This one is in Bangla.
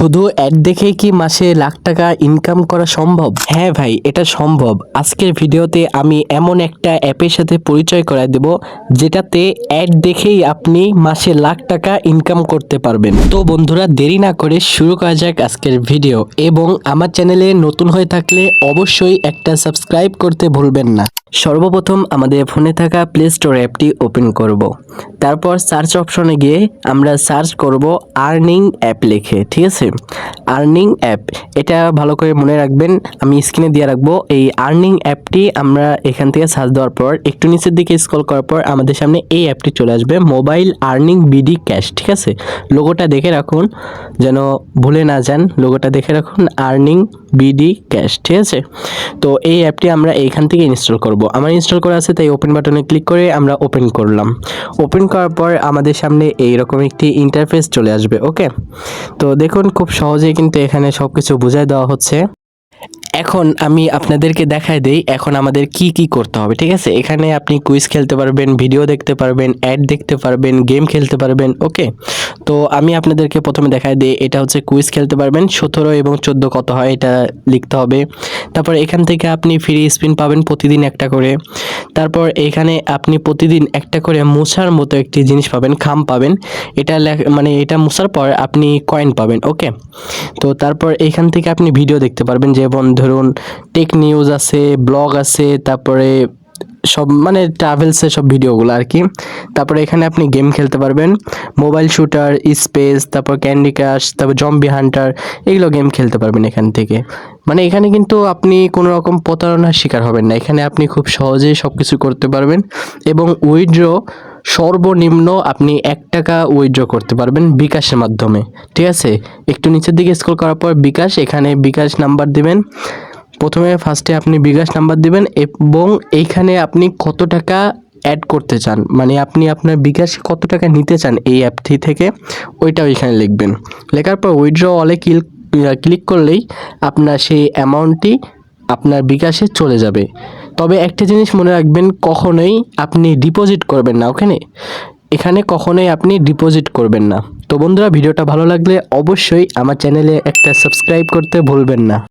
শুধু অ্যাড দেখেই কি মাসে লাখ টাকা ইনকাম করা সম্ভব? হ্যাঁ ভাই, এটা সম্ভব। আজকের ভিডিওতে আমি এমন একটা অ্যাপের সাথে পরিচয় করায় দেব যেটাতে অ্যাড দেখেই আপনি মাসে লাখ টাকা ইনকাম করতে পারবেন। তো বন্ধুরা, দেরি না করে শুরু করা যাক আজকের ভিডিও। এবং আমার চ্যানেলে নতুন হয়ে থাকলে অবশ্যই একটা সাবস্ক্রাইব করতে ভুলবেন না। সর্বপ্রথম আমাদের ফোনে থাকা প্লে স্টোর অ্যাপটি ওপেন করব। তারপর সার্চ অপশনে গিয়ে আমরা সার্চ করব আর্নিং অ্যাপ লিখে, ঠিক আছে? আর্নিং অ্যাপ, এটা ভালো করে মনে রাখবেন, আমি স্ক্রিনে দিয়ে রাখবো। এই আর্নিং অ্যাপটি আমরা এখান থেকে সার্চ দেওয়ার পর একটু নিচের দিকে স্ক্রল করার পর আমাদের সামনে এই অ্যাপটি চলে আসবে, মোবাইল আর্নিং বিডি ক্যাশ, ঠিক আছে? লোগোটা দেখে রাখুন যেন ভুলে না যান, লোগোটা দেখে রাখুন, আর্নিং বিডি ক্যাশ, ঠিক আছে? তো এই অ্যাপটি আমরা এইখান থেকে ইনস্টল করব। আমার ইনস্টল করা আছে, তাই ওপেন বাটনে ক্লিক করে আমরা ওপেন করলাম। ওপেন করার পর আমাদের সামনে এইরকম একটি ইন্টারফেস চলে আসবে। ওকে, তো দেখুন খুব সহজেই কিন্তু এখানে সব কিছু বুঝাই দেওয়া হচ্ছে। এখন আমি আপনাদেরকে দেখাই দেই এখন আমাদের কি কি করতে হবে, ঠিক আছে? এখানে আপনি কুইজ খেলতে পারবেন, ভিডিও দেখতে পারবেন, অ্যাড দেখতে পারবেন, গেম খেলতে পারবেন। ওকে, তো আমি আপনাদেরকে প্রথমে দেখাই দিই। এটা হচ্ছে কুইজ খেলতে পারবেন, 17 এবং 14 কত হয় এটা লিখতে হবে। তারপর এখান থেকে আপনি ফ্রি স্পিন পাবেন প্রতিদিন একটা করে। তারপর এখানে আপনি প্রতিদিন একটা করে মোছার মতো একটি জিনিস পাবেন, খাম পাবেন। এটা মানে এটা মোছার পর আপনি কয়েন পাবেন। ওকে, তো তারপর এখান থেকে আপনি ভিডিও দেখতে পারবেন, যেমন ধরুন টেক নিউজ আছে, ব্লগ আছে, তারপরে সব মানে ট্রাভেলসের সব ভিডিওগুলো আর কি। তারপরে এখানে আপনি গেম খেলতে পারবেন, মোবাইল শুটার, স্পেস, তারপর ক্যান্ডি ক্রাশ, তারপর জম্বি হান্টার, এগুলো গেম খেলতে পারবেন এখান থেকে। মানে এখানে কিন্তু আপনি কোনো রকম প্রতারণার শিকার হবেন না, এখানে আপনি খুব সহজেই সব কিছু করতে পারবেন। এবং উইথড্র সর্বনিম্ন আপনি 1 টাকা উইথড্র করতে পারবেন বিকাশের মাধ্যমে, ঠিক আছে? একটু নিচের দিকে স্ক্রল করার পর বিকাশ, এখানে বিকাশ নাম্বার দিবেন। প্রথমে ফার্স্টে আপনি বিকাশ নাম্বার দিবেন এবং এইখানে আপনি কত টাকা অ্যাড করতে চান, মানে আপনি আপনার বিকাশে কত টাকা নিতে চান এই অ্যাপটি থেকে, ওইটাও এখানে লিখবেন। লেখার পর উইথড্র অলে ক্লিক করলেই আপনার সেই অ্যামাউন্টটি আপনার বিকাশে চলে যাবে। তবে একটা জিনিস মনে রাখবেন, কখনোই আপনি ডিপোজিট করবেন না। ওখানে এখানে কখনোই আপনি ডিপোজিট করবেন না। তো বন্ধুরা, ভিডিওটা ভালো লাগলে অবশ্যই আমার চ্যানেলে একটা সাবস্ক্রাইব করতে ভুলবেন না।